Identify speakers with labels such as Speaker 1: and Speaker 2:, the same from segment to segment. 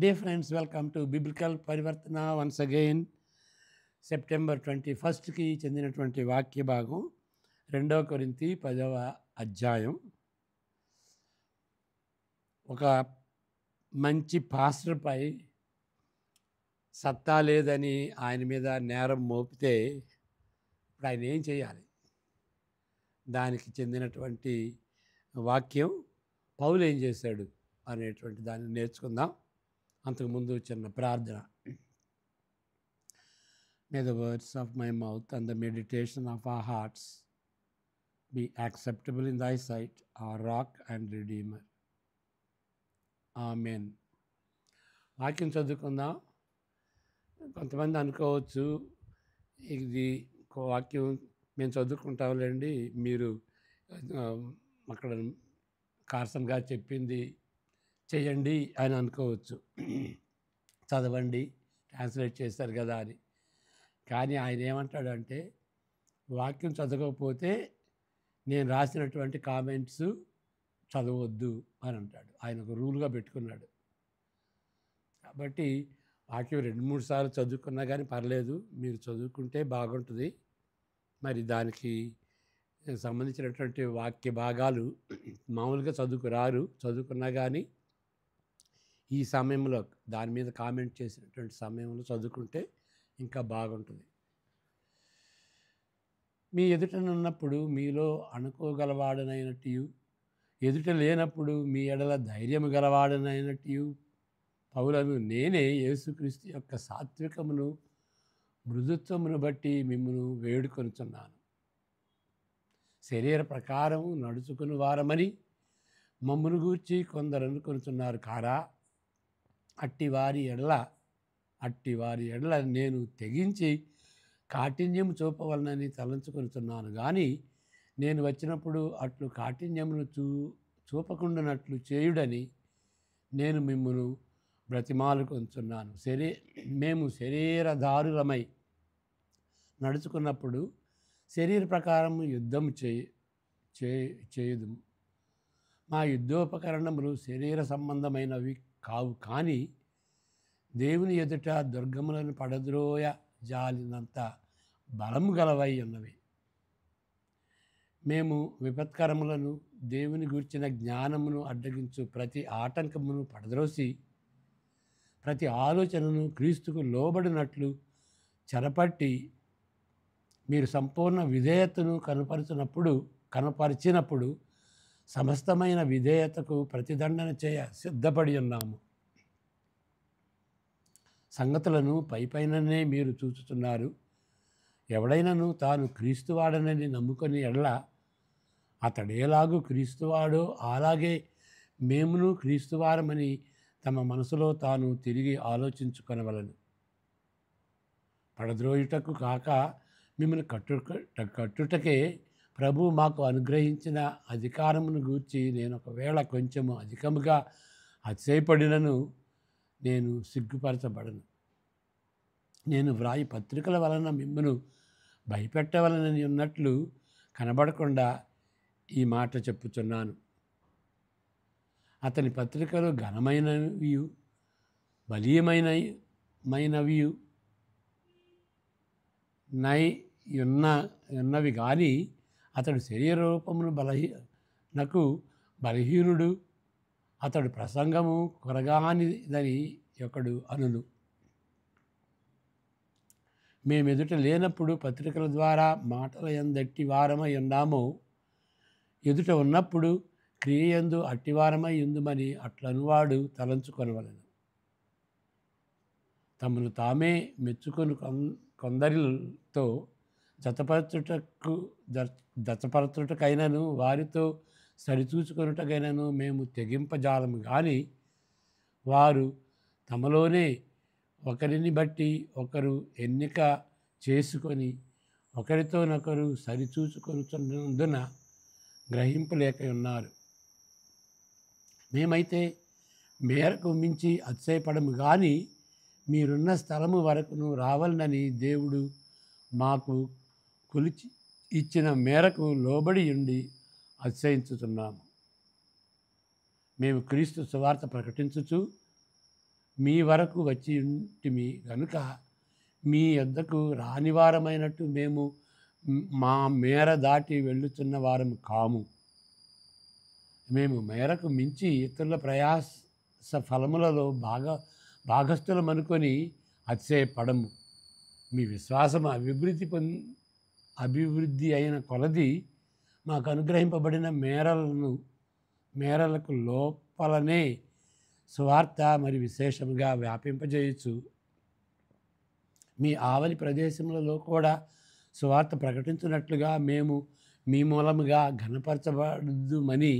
Speaker 1: Dear friends, welcome to Biblical Parivartana once again. September 21కి చెందినటువంటి వాక్య భాగం 2 కొరింథీ 10వ అధ్యాయం. ఒక మంచి పాస్టర్పై సత్తా లేదని ఆయన మీద నేరం మోపితే ఇప్పుడు ఆయన ఏం చేయాలి? దానికి చెందినటువంటి వాక్యం పౌలు ఏం చేశాడు అనేటువంటి దాన్ని నేర్చుకుందాం. అంతకుముందు చిన్న ప్రార్థన. May the words of my mouth and the meditation of our hearts be acceptable in thy sight, our rock and redeemer. Amen. వాక్యం చదువుకుందాం. కొంతమంది అనుకోవచ్చు, ఇది వాక్యం మేము చదువుకుంటాంలేండి, మీరు అక్కడ కార్సన్ గారు చెప్పింది చేయండి అని అనుకోవచ్చు, చదవండి ట్రాన్స్లేట్ చేస్తారు కదా అని. కానీ ఆయన ఏమంటాడంటే, వాక్యం చదవకపోతే నేను రాసినటువంటి కామెంట్స్ చదవద్దు అని అంటాడు. ఆయన ఒక రూల్గా పెట్టుకున్నాడు. కాబట్టి వాక్యం 2-3 సార్లు చదువుకున్నా కానీ పర్లేదు, మీరు చదువుకుంటే బాగుంటుంది. మరి దానికి సంబంధించినటువంటి వాక్య భాగాలు మామూలుగా చదువుకున్నా కానీ ఈ సమయంలో దాని మీద కామెంట్ చేసినటువంటి సమయంలో చదువుకుంటే ఇంకా బాగుంటుంది. మీ ఎదుటనున్నప్పుడు మీలో అనుకోగలవాడనైనట్టు, ఎదుట లేనప్పుడు మీ ఎడల ధైర్యము గలవాడనైనట్టు పౌలను నేనే యేసుక్రీస్తు యొక్క సాత్వికమును మృదుత్వమును బట్టి మిమ్మను వేడుకొనుచున్నాను. శరీర ప్రకారం నడుచుకుని వారమని మమ్మను గూర్చి కొందరు అనుకొనుచున్నారు కారా? అట్టివారి ఎడల నేను తెగించి కాఠిన్యము చూపవలనని తలంచుకొనుచున్నాను. కానీ నేను వచ్చినప్పుడు అట్లు కాఠిన్యమును చూపకుండానట్లు చేయుడని నేను మిమ్మను బ్రతిమాలుకొనుచున్నాను. మేము శరీరధారులమై నడుచుకున్నప్పుడు శరీర ప్రకారం యుద్ధము చేయుదుము. మా యుద్ధోపకరణములు శరీర సంబంధమైనవి కావు, కానీ దేవుని ఎదుట దుర్గములను పడద్రోయ జాలినంత బలము గలవై ఉన్నవి. మేము విపత్కరములను దేవుని గూర్చిన జ్ఞానమును అడ్డగించు ప్రతి ఆటంకమును పడద్రోసి ప్రతి ఆలోచనను క్రీస్తుకు లోబడినట్లు చెరపట్టి మీరు సంపూర్ణ విధేయతను కనపరిచినప్పుడు సమస్తమైన విధేయతకు ప్రతిదండన చేయ సిద్ధపడి ఉన్నాము. సంగతులను పైపైననే మీరు చూచుతున్నారు. ఎవడైనను తాను క్రీస్తువాడనని నమ్ముకొని ఎడల అతడేలాగూ క్రీస్తువాడో అలాగే మేమును క్రీస్తువారమని తమ మనసులో తాను తిరిగి ఆలోచించుకొనవలెను. పడద్రోయుటకు కాక మిమ్మల్ని కట్టుటకే ప్రభు మాకు అనుగ్రహించిన అధికారమును గూర్చి నేను ఒకవేళ కొంచెము అధికముగా అతిశయపడినను నేను సిగ్గుపరచబడను. నేను వ్రాయి పత్రికల వలన మిమ్మను భయపెట్టవలనని ఉన్నట్లు కనబడకుండా ఈ మాట చెప్పుచున్నాను. అతని పత్రికలు ఘనమైనవి బలీయమైనవి ఉన్నవి కానీ అతడు శరీర రూపమును బలహీనుడు, అతడు ప్రసంగము కొరగానిదని ఒకడు అనును. మేమెదుట లేనప్పుడు పత్రికల ద్వారా మాటల యందట్టి వారమై ఉన్నామో, ఎదుట ఉన్నప్పుడు క్రియయందు అట్టివారమై ఉందుమని అట్లనువాడు తలంచుకొనవలెను. తమను తామే మెచ్చుకొని కొందరితో జతపరచుటకైనను వారితో సరిచూచుకొనుటకైనను మేము తెగింపజాలము. కానీ వారు తమలోనే ఒకరిని బట్టి ఒకరు ఎన్నిక చేసుకొని ఒకరితోనొకరు సరిచూచుకొనుచున్నందున గ్రహింపలేక ఉన్నారు. మేమైతే మేరకు మించి అతిశయపడము, కానీ మీరున్న స్థలము వరకును రావాలనని దేవుడు మాకు కొలిచి ఇచ్చిన మేరకు లోబడి ఉండి అతిశయించుతున్నాము. మేము క్రీస్తు సువార్త ప్రకటించుచు మీ వరకు వచ్చి ఉంటిమి కనుక మీ యొద్దకు రానివారమైనట్టు మేము మా మేర దాటి వెళ్ళుతున్న వారము కాము. మేము మేరకు మించి ఇతరుల ప్రయాస ఫలములలో భాగస్థులమనుకొని అతిశయపడము. మీ విశ్వాసం అభివృద్ధి అయిన కొలది మాకు అనుగ్రహింపబడిన మేరలకు లోపలనే సువార్త మరి విశేషముగా వ్యాపింపజేయచ్చు. మీ ఆవలి ప్రదేశములలో కూడా సువార్త ప్రకటించినట్లుగా మేము మీ మూలముగా ఘనపరచబడుమని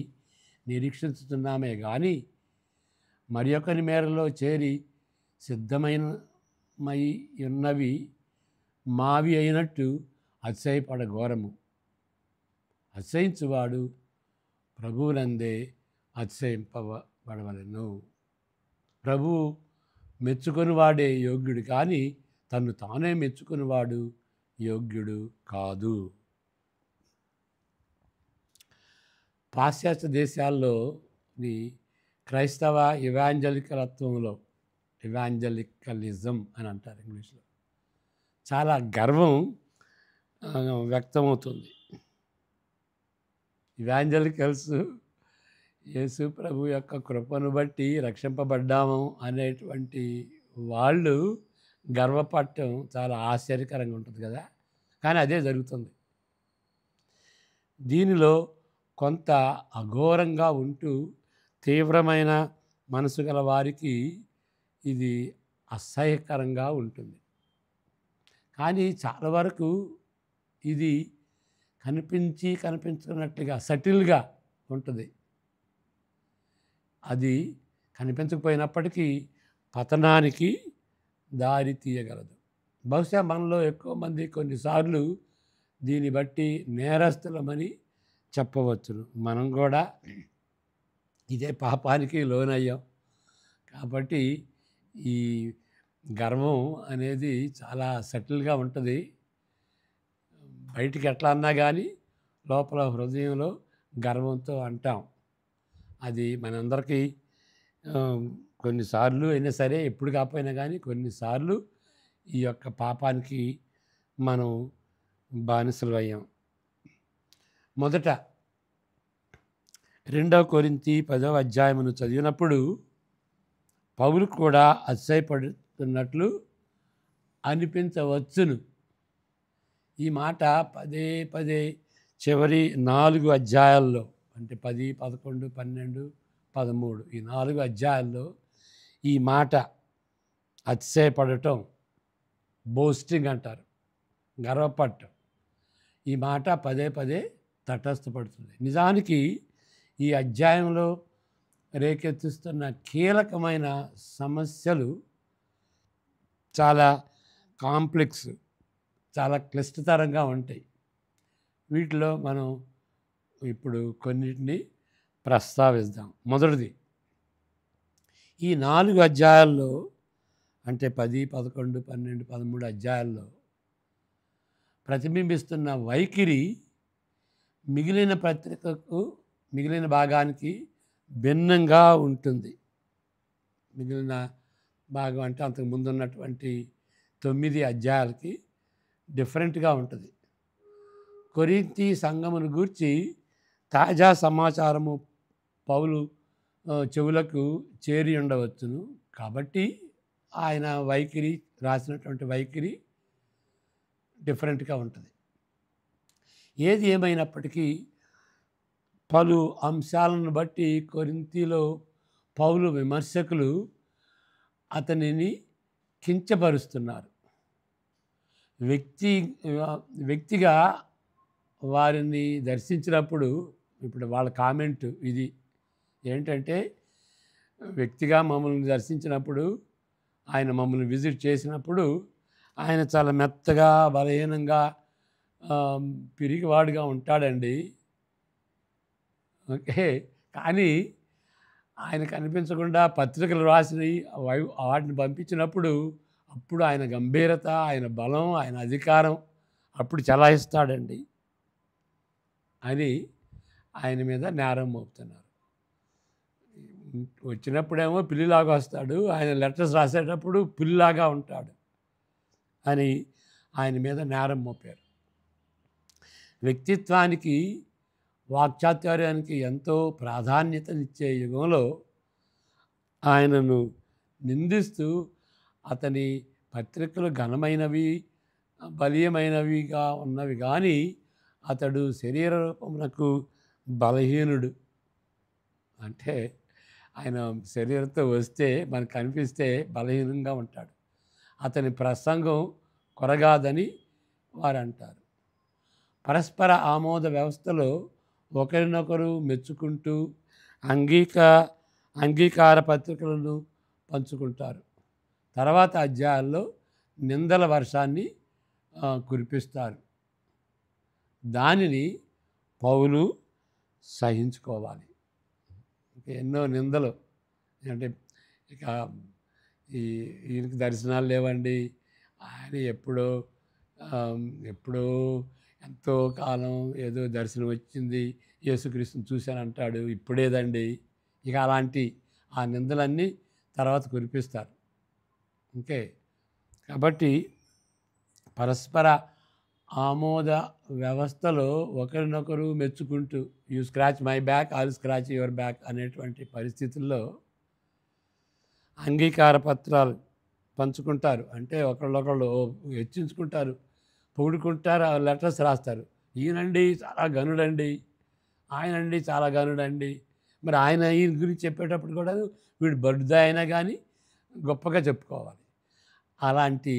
Speaker 1: నిరీక్షిస్తున్నామే కానీ మరి ఒకరి మేరలో చేరి సిద్ధమై ఉన్నవి మావి అయినట్టు అతిశయపడఘోరము. అతిశయించువాడు ప్రభువునందే అతిశయింపబడవలెను. ప్రభువు మెచ్చుకొనివాడే యోగ్యుడు కానీ తన్ను తానే మెచ్చుకునివాడు యోగ్యుడు కాదు. పాశ్చాత్య దేశాల్లోని క్రైస్తవ ఇవాంజలికలిజం అని అంటారు ఇంగ్లీష్లో, చాలా గర్వం వ్యక్తమవుతుంది. ఇవాంజలికల్స్ యేసు ప్రభు యొక్క కృపను బట్టి రక్షింపబడ్డాము అనేటువంటి వాళ్ళు గర్వపడటం చాలా ఆశ్చర్యకరంగా ఉంటుంది కదా. కానీ అదే జరుగుతుంది. దీనిలో కొంత అఘోరంగా ఉంటూ తీవ్రమైన మనసు గల వారికి ఇది అసహ్యకరంగా ఉంటుంది. కానీ చాలా వరకు ఇది కనిపించినట్లుగా సటిల్గా ఉంటుంది. అది కనిపించకపోయినప్పటికీ పతనానికి దారి తీయగలదు. బహుశా మనలో ఎక్కువ మంది కొన్నిసార్లు దీన్ని బట్టి నేరస్తులమని చెప్పవచ్చును. మనం కూడా ఇదే పాపానికి లోనయ్యాం. కాబట్టి ఈ గర్వం అనేది చాలా సటిల్గా ఉంటుంది. బయటికి ఎట్లా అన్నా కానీ లోపల హృదయంలో గర్వంతో అంటాం. అది మనందరికీ కొన్నిసార్లు అయినా సరే, ఎప్పుడు కాకపోయినా కానీ కొన్నిసార్లు ఈ యొక్క పాపానికి మనం బానిసలు అయ్యాం. మొదట 2 కొరింథీ 10వ అధ్యాయమును చదివినప్పుడు పౌలు కూడా అతిశయపడుతున్నట్లు అనిపించవచ్చును. ఈ మాట పదే పదే చివరి 4 అధ్యాయాల్లో, అంటే 10, 11, 12, 13 ఈ 4 అధ్యాయాల్లో ఈ మాట అతిశయపడటం, బోస్టింగ్ అంటారు, గర్వపడటం, ఈ మాట పదే పదే తటస్థపడుతుంది. నిజానికి ఈ అధ్యాయంలో రేకెత్తిస్తున్న కీలకమైన సమస్యలు చాలా కాంప్లెక్స్, చాలా క్లిష్టతరంగా ఉంటాయి. వీటిలో మనం ఇప్పుడు కొన్నిటిని ప్రస్తావిద్దాం. మొదటిది, ఈ 4 అధ్యాయాల్లో, అంటే 10, 11, 12, 13 అధ్యాయాల్లో ప్రతిబింబిస్తున్న వైఖరి మిగిలిన భాగానికి భిన్నంగా ఉంటుంది. మిగిలిన భాగం అంటే అంతకు ముందు ఉన్నటువంటి 9 అధ్యాయాలకి డిఫరెంట్గా ఉంటుంది. కొరింథీ సంఘమును గూర్చి తాజా సమాచారము పౌలు చెవులకు చేరి ఉండవచ్చును. కాబట్టి ఆయన రాసినటువంటి వైఖరి డిఫరెంట్గా ఉంటుంది. ఏది ఏమైనప్పటికీ పలు అంశాలను బట్టి కొరింథీలో పౌలు విమర్శకులు అతనిని కించపరుస్తున్నారు. వ్యక్తిగా వారిని దర్శించినప్పుడు, ఇప్పుడు వాళ్ళ కామెంట్ ఇది ఏంటంటే, వ్యక్తిగా మమ్మల్ని దర్శించినప్పుడు, ఆయన మమ్మల్ని విజిట్ చేసినప్పుడు ఆయన చాలా మెత్తగా, బలహీనంగా, పిరిగివాడుగా ఉంటాడండి. ఓకే. కానీ ఆయన కనిపించకుండా పత్రికలు రాసినవి వాటిని పంపించినప్పుడు అప్పుడు ఆయన గంభీరత, ఆయన బలం, ఆయన అధికారం అప్పుడు చలాయిస్తాడండి అని ఆయన మీద నేరం మోపుతున్నారు. వచ్చినప్పుడేమో పిల్లిలాగా వస్తాడు, ఆయన లెటర్స్ రాసేటప్పుడు పిల్లిలాగా ఉంటాడు అని ఆయన మీద నేరం మోపారు. వ్యక్తిత్వానికి, వాక్చాతుర్యానికి ఎంతో ప్రాధాన్యతనిచ్చే యుగంలో ఆయనను నిందిస్తూ అతని పత్రికలు ఘనమైనవి, బలీయమైనవిగా ఉన్నవి కానీ అతడు శరీర రూపమునకు బలహీనుడు. అంటే ఆయన శరీరంతో వస్తే మనకు కనిపిస్తే బలహీనంగా ఉంటాడు. అతని ప్రసంగం కొరగాదని వారు అంటారు. పరస్పర ఆమోద వ్యవస్థలో ఒకరినొకరు మెచ్చుకుంటూ అంగీకార పత్రికలను పంచుకుంటారు. తర్వాత అధ్యాయాల్లో నిందల వర్షాన్ని కురిపిస్తారు. దానిని పౌలు సహించుకోవాలి. ఎన్నో నిందలు అంటే ఇక ఈయనకి దర్శనాలు లేవండి, ఆయన ఎప్పుడో ఎంతో కాలం ఏదో దర్శనం వచ్చింది, యేసుక్రీస్తుని చూశానంటాడు, ఇప్పుడేదండి. ఇక అలాంటి ఆ నిందలన్నీ తర్వాత కురిపిస్తారు. ఓకే, కాబట్టి పరస్పర ఆమోద వ్యవస్థలో ఒకరినొకరు మెచ్చుకుంటూ you scratch my back, I will scratch your back అనేటువంటి పరిస్థితుల్లో అంగీకార పత్రాలు పంచుకుంటారు. అంటే ఒకళ్ళొకళ్ళు హెచ్చించుకుంటారు, పొగుడుకుంటారు, లెటర్స్ రాస్తారు. ఈయనండి చాలా గనుడండి, ఆయనండి చాలా గనుడండి. మరి ఈయన గురించి చెప్పేటప్పుడు కూడా వీడు బడుద్ద అయినా కానీ గొప్పగా చెప్పుకోవాలి. అలాంటి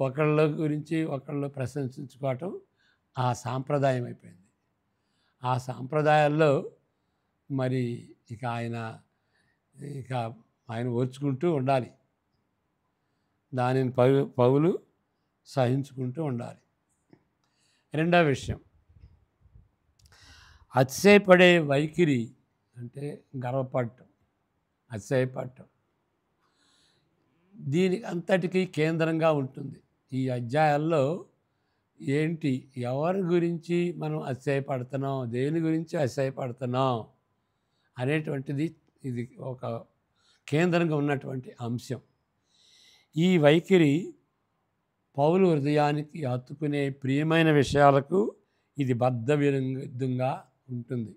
Speaker 1: ఒకళ్ళ గురించి ఒకళ్ళు ప్రశంసించుకోవటం ఆ సాంప్రదాయం అయిపోయింది. ఆ సాంప్రదాయాల్లో మరి ఇక ఆయన ఓర్చుకుంటూ ఉండాలి. దానిని పౌలు సహించుకుంటూ ఉండాలి. రెండవ విషయం, అతిశయపడే వైఖరి అంటే గర్వపడటం, అతిశయపడటం దీనికి అంతటికీ కేంద్రంగా ఉంటుంది. ఈ అధ్యాయాల్లో ఏంటి, ఎవరి గురించి మనం అతిశయపడుతున్నాం, దేని గురించి అతిశయపడుతున్నాం అనేటువంటిది ఇది ఒక కేంద్రంగా ఉన్నటువంటి అంశం. ఈ వైఖరి పౌలు హృదయానికి హత్తుకునే ప్రియమైన విషయాలకు ఇది బద్ధ విరుద్ధంగా ఉంటుంది.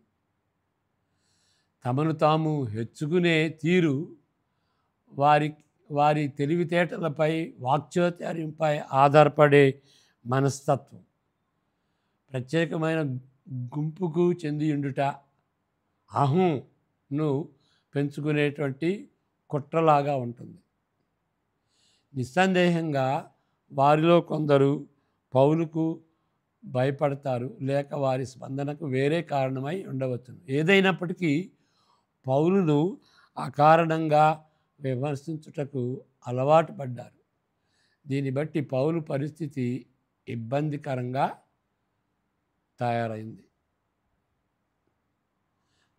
Speaker 1: తమను తాము హెచ్చుకునే తీరు, వారి తెలివితేటలపై, వాక్చాతుర్యంపై ఆధారపడే మనస్తత్వం, ప్రత్యేకమైన గుంపుకు చెంది ఉండుట, అహంను పెంచుకునేటువంటి కుట్రలాగా ఉంటుంది. నిస్సందేహంగా వారిలో కొందరు పౌలుకు భయపడతారు, లేక వారి స్పందనకు వేరే కారణమై ఉండవచ్చును. ఏదైనప్పటికీ పౌలును అకారణంగా విమర్శించుటకు అలవాటు పడ్డారు. దీన్ని బట్టి పౌలు పరిస్థితి ఇబ్బందికరంగా తయారైంది.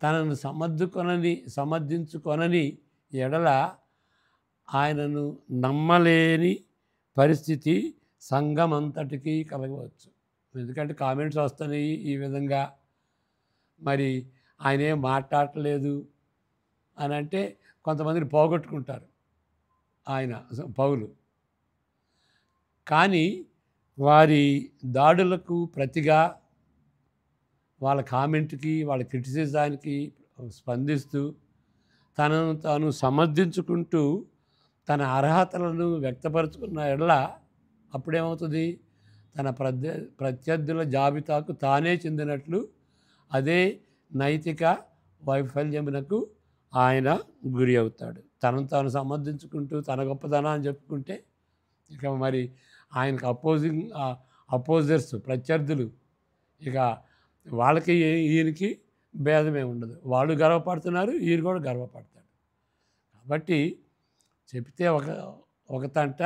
Speaker 1: తనను సమర్థించుకొనని ఎడల ఆయనను నమ్మలేని పరిస్థితి సంఘమంతటికీ కలగవచ్చు. ఎందుకంటే కామెంట్స్ వస్తున్నాయి ఈ విధంగా, మరి ఆయన ఏం మాట్లాడలేదు అని అంటే కొంతమందిని పోగొట్టుకుంటారు పౌలు. కానీ వారి దాడులకు ప్రతిగా, వాళ్ళ కామెంట్కి, వాళ్ళ క్రిటిసిజానికి స్పందిస్తూ తనను తాను సమర్థించుకుంటూ తన అర్హతలను వ్యక్తపరుచుకున్న ఎడల అప్పుడేమవుతుంది, తన ప్రత్యర్థుల జాబితాకు తానే చెందినట్లు అదే నైతిక వైఫల్యమునకు ఆయన గురి అవుతాడు. తనను తాను సమర్థించుకుంటూ తన గొప్పతనాన్ని చెప్పుకుంటే ఇక మరి ఆయనకు అపోజర్స్, ప్రత్యర్థులు, ఇక వాళ్ళకి ఈయనకి భేదమే ఉండదు. వాళ్ళు గర్వపడుతున్నారు, ఈయన కూడా గర్వపడతాడు. కాబట్టి చెప్తే ఒక తంట,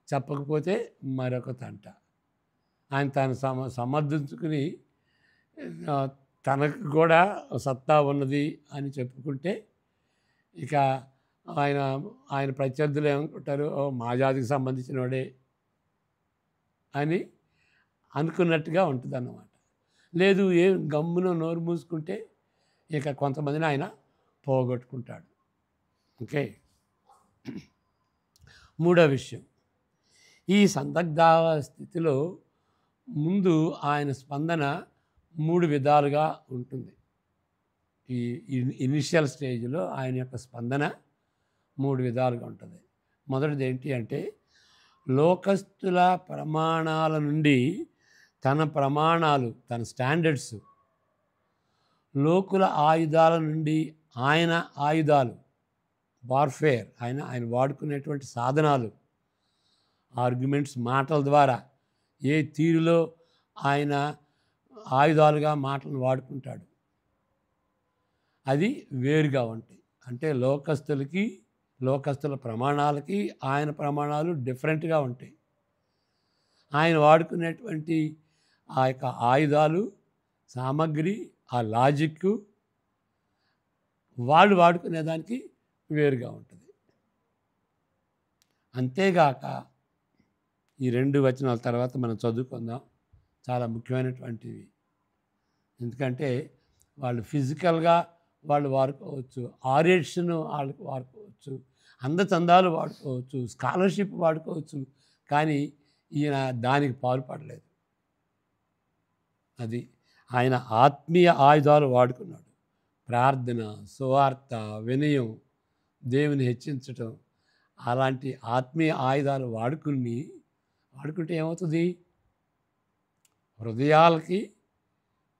Speaker 1: చెప్పకపోతే మరొక తంట. ఆయన తాను సమర్థించుకుని తనకు కూడా సత్తా ఉన్నది అని చెప్పుకుంటే ఇక ఆయన ప్రత్యర్థులు ఏమనుకుంటారు, మా జాతికి సంబంధించిన వాడే అని అనుకున్నట్టుగా ఉంటుంది అన్నమాట. లేదు, గమ్మున నోరు మూసుకుంటే ఇక కొంతమందిని ఆయన పోగొట్టుకుంటాడు. ఓకే. మూడో విషయం, ఈ సందిగ్ధావ స్థితిలో ముందు ఆయన స్పందన 3 విధాలుగా ఉంటుంది. ఈ ఇనిషియల్ స్టేజ్లో ఆయన యొక్క స్పందన 3 విధాలుగా ఉంటుంది. మొదటిది ఏంటి అంటే, లోకస్తుల ప్రమాణాల నుండి తన ప్రమాణాలు, తన స్టాండర్డ్స్, లోకుల ఆయుధాల నుండి ఆయన ఆయుధాలు, వార్ఫేర్, ఆయన వాడుకునేటువంటి సాధనాలు, ఆర్గ్యుమెంట్స్, మాటల ద్వారా ఏ తీరులో ఆయన ఆయుధాలుగా మాటలను వాడుకుంటాడు, అది వేరుగా ఉంటాయి. అంటే లోకస్తుల ప్రమాణాలకి ఆయన ప్రమాణాలు డిఫరెంట్గా ఉంటాయి. ఆయన వాడుకునేటువంటి ఆ యొక్క ఆయుధాలు, సామగ్రి, ఆ లాజిక్ వాళ్ళు వాడుకునేదానికి వేరుగా ఉంటుంది. అంతేగాక ఈ 2 వచనాల తర్వాత మనం చదువుకుందాం, చాలా ముఖ్యమైనటువంటివి. ఎందుకంటే వాళ్ళు ఫిజికల్గా వాళ్ళు వాడుకోవచ్చు, ఆరేట్స్ను వాళ్ళు వాడుకోవచ్చు, అందచందాలు వాడుకోవచ్చు, స్కాలర్షిప్ వాడుకోవచ్చు, కానీ ఈయన దానికి పాల్పడలేదు. అది ఆయన ఆత్మీయ ఆయుధాలు వాడుకున్నాడు. ప్రార్థన, సువార్త, వినయం, దేవుని హెచ్చించటం, అలాంటి ఆత్మీయ ఆయుధాలు వాడుకుంటే ఏమవుతుంది?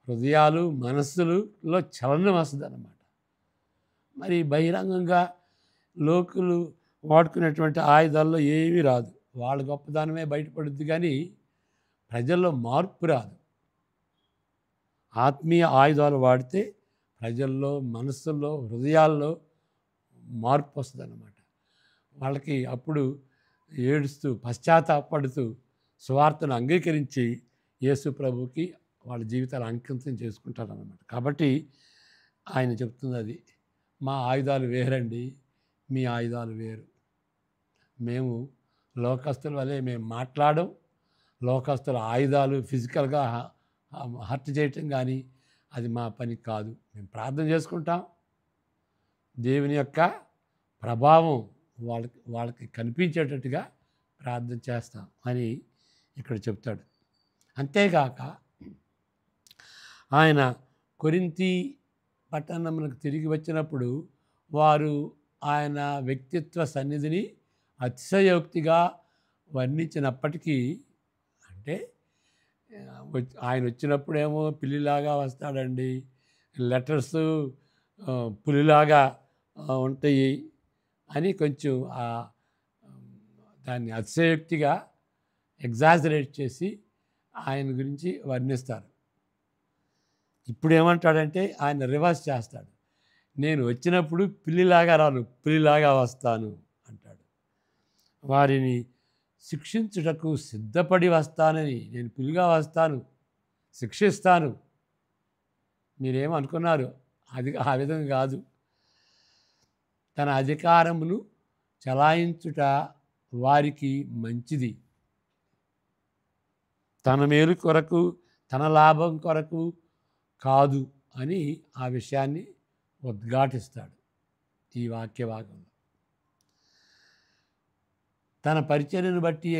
Speaker 1: హృదయాలు, మనస్సులలో చలనం వస్తుంది అన్నమాట. మరి బహిరంగంగా లోకులు వాడుకునేటువంటి ఆయుధాల్లో ఏమీ రాదు. వాళ్ళ గొప్పదనమే బయటపడుద్ది, కానీ ప్రజల్లో మార్పు రాదు. ఆత్మీయ ఆయుధాలు వాడితే ప్రజల్లో, మనస్సుల్లో, హృదయాల్లో మార్పు వస్తుంది అన్నమాట. వాళ్ళకి అప్పుడు ఏడుస్తూ, పశ్చాత్తాపడుతూ సువార్తను అంగీకరించి యేసు ప్రభువుకి వాళ్ళ జీవితాలు అంకితం చేసుకుంటారన్నమాట. కాబట్టి ఆయన చెప్తుంది అది, మా ఆయుధాలు వేరండి, మీ ఆయుధాలు వేరు. మేము లోకస్తుల వలె మేము మాట్లాడడం, లోకస్తుల ఆయుధాలు ఫిజికల్గా హర్ట్ చేయటం కానీ అది మా పని కాదు. మేము ప్రార్థన చేసుకుంటాం, దేవుని యొక్క ప్రభావం వాళ్ళకి కనిపించేటట్టుగా ప్రార్థన చేస్తాం అని ఇక్కడ చెప్తాడు. అంతేగాక ఆయన కొరింథీ పట్టణమునకు తిరిగి వచ్చినప్పుడు వారు ఆయన వ్యక్తిత్వ సన్నిధిని అతిశయోక్తిగా వర్ణించినప్పటికీ, అంటే ఆయన వచ్చినప్పుడేమో పిల్లిలాగా వస్తాడండి, లెటర్స్ పులిలాగా ఉంటాయి అని కొంచెం దాన్ని అతిశయోక్తిగా ఎగ్జాజరేట్ చేసి ఆయన గురించి వర్ణిస్తారు. ఇప్పుడు ఏమంటాడంటే ఆయన రివర్స్ చేస్తాడు. నేను వచ్చినప్పుడు పిల్లిలాగా రాను, పులిలాగా వస్తాను అంటాడు. వారిని శిక్షించుటకు సిద్ధపడి వస్తానని, నేను పిల్లిగా వస్తాను, శిక్షిస్తాను. మీరేమనుకున్నారు? అది ఆ విధంగా కాదు. తన అధికారమును చలాయించుట వారికి మంచిది, తన మేలు కొరకు, తన లాభం కొరకు కాదు అని ఆ విషయాన్ని ఉద్ఘాటిస్తాడు ఈ వాక్య భాగంలో. తన పరిచర్యను బట్టి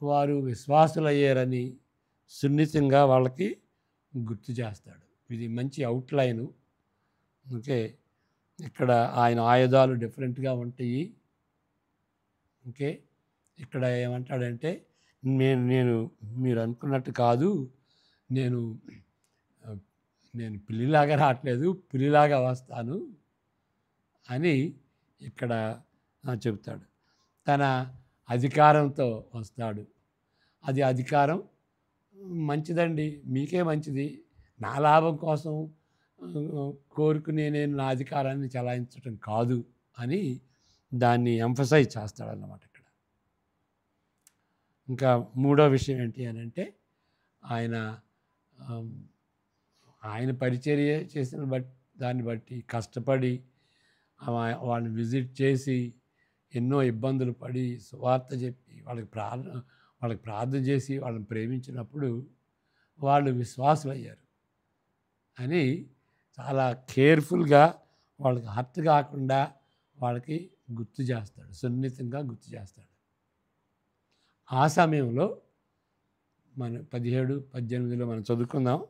Speaker 1: వారు విశ్వాసులయ్యారని సున్నితంగా వాళ్ళకి గుర్తు చేస్తాడు. ఇది మంచి అవుట్లైను. ఓకే, ఇక్కడ ఆయన ఆయుధాలు డిఫరెంట్గా ఉంటాయి. ఓకే, ఇక్కడ ఏమంటాడంటే నేను మీరు అనుకున్నట్టు కాదు, నేను పిల్లిలాగా రావట్లేదు, పులిలాగా వస్తాను అని ఇక్కడ చెప్తాడు. తన అధికారంతో వస్తాడు. అది అధికారం మంచిదండి, మీకే మంచిది. నా లాభం కోసం కోరుకునే నేను నా అధికారాన్ని చలాయించడం కాదు అని దాన్ని ఎంఫసైజ్ చేస్తాడన్నమాట ఇక్కడ. ఇంకా మూడో విషయం ఏంటి అని అంటే, ఆయన పరిచర్య చేసిన దాన్ని బట్టి కష్టపడి వాళ్ళని విజిట్ చేసి ఎన్నో ఇబ్బందులు పడి సువార్త చెప్పి వాళ్ళకి ప్రార్థన చేసి వాళ్ళని ప్రేమించినప్పుడు వాళ్ళు విశ్వాసులు అయ్యారు అని చాలా కేర్ఫుల్గా వాళ్ళకి హర్ట్ కాకుండా వాళ్ళకి గుర్తు చేస్తాడు, సున్నితంగా గుర్తు చేస్తాడు. ఆ సమయంలో మన 17, 18లో మనం చదువుకుందాం.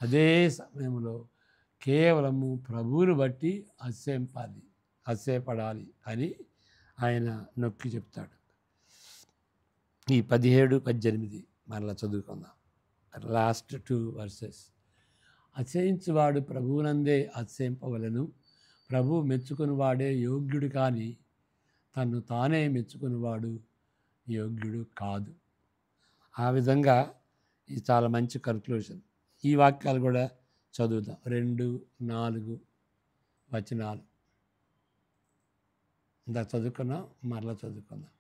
Speaker 1: అదే సమయంలో కేవలము ప్రభువుని బట్టి అతిశయపడాలి అని ఆయన నొక్కి చెప్తాడు. ఈ 17, 18 మరలా చదువుకుందాం. Last 2 verses. అతిశయించువాడు ప్రభువునందే అతిశయింపవలను. ప్రభువు మెచ్చుకుని వాడే యోగ్యుడు కానీ తను తానే మెచ్చుకునివాడు యోగ్యుడు కాదు. ఆ విధంగా ఇది చాలా మంచి కన్క్లూషన్. ఈ వాక్యాలు కూడా చదువుదాం. 2, 4 వచనాలు ఇందా చదువుకున్నాం, మరలా చదువుకుందాం.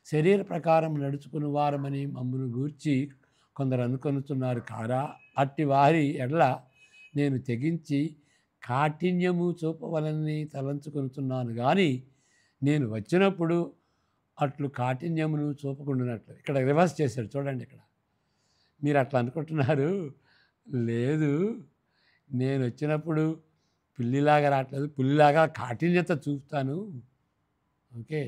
Speaker 1: శరీర ప్రకారం నడుచుకుని వారమని మమ్మల్ని గూర్చి కొందరు అనుకొనుతున్నారు కారా? అట్టి వారి ఎడల నేను తెగించి కాఠిన్యము చూపవలని తలంచుకొనుతున్నాను కానీ నేను వచ్చినప్పుడు అట్లు కాఠిన్యమును చూపకుండానట్లు. ఇక్కడ రివర్స్ చేశాడు చూడండి. ఇక్కడ మీరు అట్లా అనుకుంటున్నారు, లేదు నేను వచ్చినప్పుడు పిల్లిలాగా రావట్లేదు, పుల్లిలాగా కాఠిన్యత చూపుతాను. ఓకే,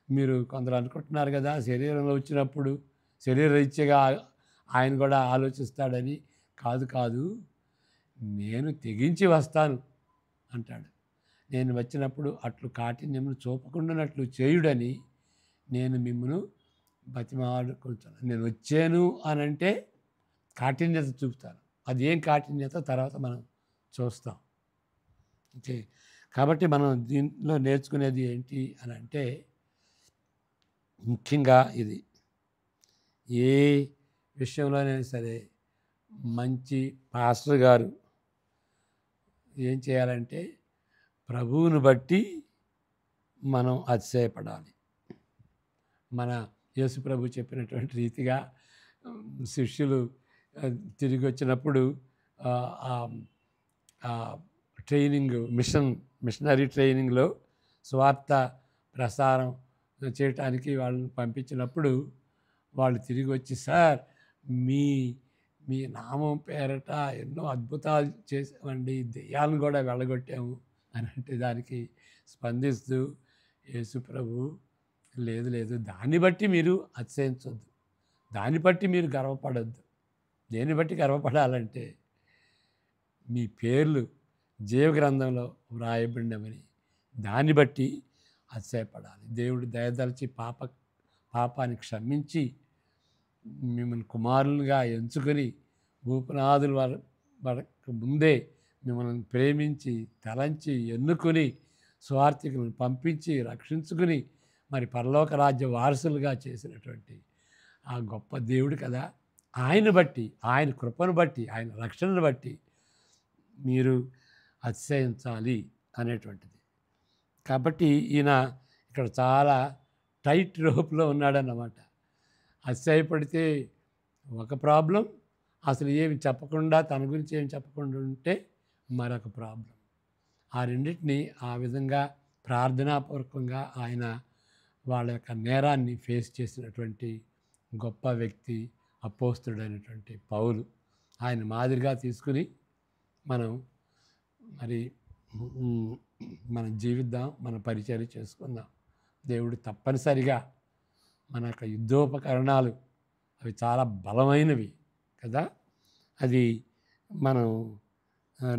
Speaker 1: మీరు కొందరు అనుకుంటున్నారు కదా శరీరంలో వచ్చినప్పుడు శరీరరీత్యగా ఆయన కూడా ఆలోచిస్తాడని. కాదు, నేను తెగించి వస్తాను అంటాడు. నేను వచ్చినప్పుడు అట్లు కాఠిన్యమును చూపకుండానట్లు చేయుడని నేను మిమ్మల్ని బతిమాలుకుంటున్నాను. నేను వచ్చాను అని అంటే కాఠిన్యత చూపుతాను. అది ఏం కాఠిన్యత తర్వాత మనం చూస్తాం. ఓకే, కాబట్టి మనం దీంట్లో నేర్చుకునేది ఏంటి అని అంటే ముఖ్యంగా ఇది ఏ విషయంలోనైనా సరే మంచి పాస్టర్ గారు ఏం చేయాలంటే ప్రభువుని బట్టి మనం అతిశయపడాలి. మన యేసు ప్రభు చెప్పినటువంటి రీతిగా శిష్యులు తిరిగి వచ్చినప్పుడు మిషనరీ ట్రైనింగ్లో స్వార్థ ప్రసారం చేయటానికి వాళ్ళని పంపించినప్పుడు వాళ్ళు తిరిగి వచ్చి, సార్ మీ నామం పేరట ఎన్నో అద్భుతాలు చేసామండి, దెయ్యాలను కూడా వెళ్ళగొట్టాము అని అంటే దానికి స్పందిస్తూ యేసు ప్రభు లేదు, దాన్ని బట్టి మీరు అతిశయించొద్దు, దాన్ని బట్టి మీరు గర్వపడొద్దు. దేన్ని బట్టి గర్వపడాలంటే మీ పేర్లు జీవగ్రంథంలో వ్రాయబడినవని దాన్ని బట్టి అతిశయపడాలి. దేవుడు దయదలిచి పాపాన్ని క్షమించి మిమ్మల్ని కుమారులుగా ఎంచుకొని భూపునాదుల వరకు ముందే మిమ్మల్ని ప్రేమించి తలంచి ఎన్నుకొని స్వార్థికులను పంపించి రక్షించుకుని మరి పరలోక రాజ్య వారసులుగా చేసినటువంటి ఆ గొప్ప దేవుడు కదా. ఆయన బట్టి, ఆయన కృపను బట్టి, ఆయన రక్షణను బట్టి మీరు అతిశయించాలి అనేటువంటిది. కాబట్టి ఈయన ఇక్కడ చాలా టైట్ రోప్లో ఉన్నాడన్నమాట. అతిశయపడితే ఒక ప్రాబ్లం, అసలు ఏమి చెప్పకుండా తన గురించి ఏమి చెప్పకుండా ఉంటే మరొక ప్రాబ్లం. ఆ రెండింటినీ ఆ విధంగా ప్రార్థనాపూర్వకంగా ఆయన వాళ్ళ యొక్క నేరాన్ని ఫేస్ చేసినటువంటి గొప్ప వ్యక్తి అపోస్తుడైనటువంటి పౌలు. ఆయన మాదిరిగా తీసుకుని మనం మరి మనం జీవిద్దాం, మన పరిచర్య చేసుకుందాం. దేవుడు తప్పనిసరిగా మన యొక్క యుద్ధోపకరణాలు అవి చాలా బలమైనవి కదా. అది మనం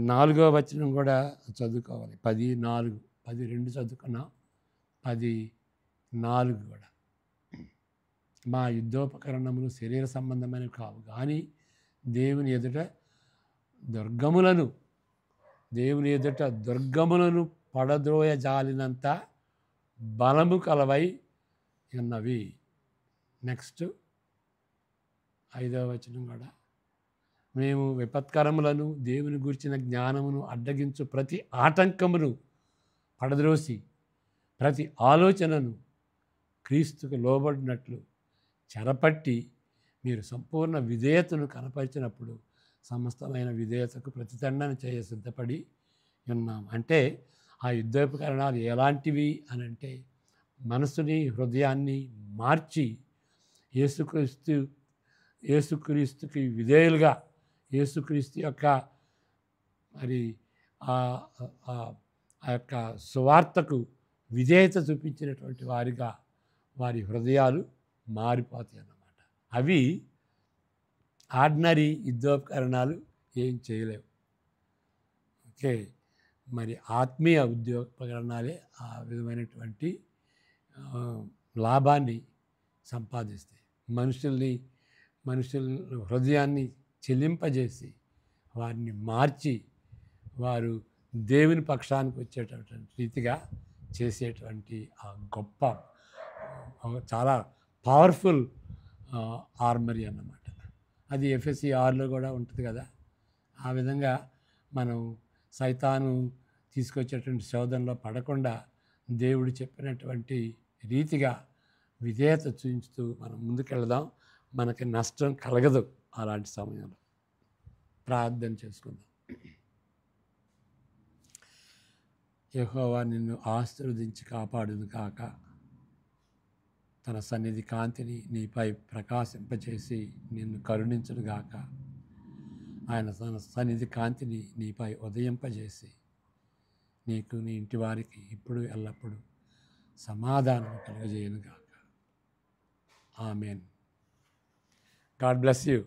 Speaker 1: 4వ వచనం కూడా చదువుకోవాలి. 14, 12 చదువుకున్నాం, 14 కూడా. మా యుద్ధోపకరణములు శరీర సంబంధమైనవి కావు కానీ దేవుని ఎదుట దుర్గములను పడద్రోయజాలినంత బలము కలవై ఉన్నవి. నెక్స్ట్ 5వ వచనం కూడా, మేము విపత్కరములను దేవుని గూర్చిన జ్ఞానమును అడ్డగించు ప్రతి ఆటంకమును పడద్రోసి ప్రతి ఆలోచనను క్రీస్తుకు లోబడినట్లు చెరపట్టి మీరు సంపూర్ణ విధేయతను కనపరిచినప్పుడు సమస్తమైన విధేయతకు ప్రతిదండన చేయ సిద్ధపడి ఉన్నాం. అంటే ఆ యుద్ధోపకరణాలు ఎలాంటివి అని అంటే మనసుని హృదయాన్ని మార్చి యేసుక్రీస్తుకి విధేయులుగా యేసుక్రీస్తు యొక్క మరి ఆ యొక్క సువార్తకు విధేయత చూపించినటువంటి వారిగా వారి హృదయాలు మారిపోతాయి అన్నమాట. అవి ఆర్డినరీ యుద్ధోపకరణాలు ఏం చేయలేవు. ఓకే. మరి ఆత్మీయ ఉద్యోగోపకరణాలే ఆ విధమైనటువంటి లాభాన్ని సంపాదిస్తాయి. మనుషుల హృదయాన్ని చెలింపజేసి వారిని మార్చి వారు దేవుని పక్షానికి వచ్చేటటువంటి రీతిగా చేసేటువంటి ఆ గొప్ప చాలా పవర్ఫుల్ ఆర్మరీ అన్నమాట. అది ఎఫ్ఎస్సి 6లో కూడా ఉంటుంది కదా. ఆ విధంగా మనం సైతాను తీసుకొచ్చేటువంటి శోధనలో పడకుండా దేవుడు చెప్పినటువంటి రీతిగా విధేయత చూపించుతూ మనం ముందుకెళ్దాం. మనకి నష్టం కలగదు. అలాంటి సమయంలో ప్రార్థన చేసుకుందాం. యెహోవా నిన్ను ఆశీర్వదించి కాపాడును కాక, తన సన్నిధి కాంతిని నీపై ప్రకాశింపచేసి నిన్ను కరుణించును గాక. ఆయన తన సన్నిధి కాంతిని నీపై ఉదయింపజేసి నీకు నీ ఇంటి వారికి ఇప్పుడు ఎల్లప్పుడూ సమాధానం కలుగజేయను గాక. ఆమేన్. God bless you.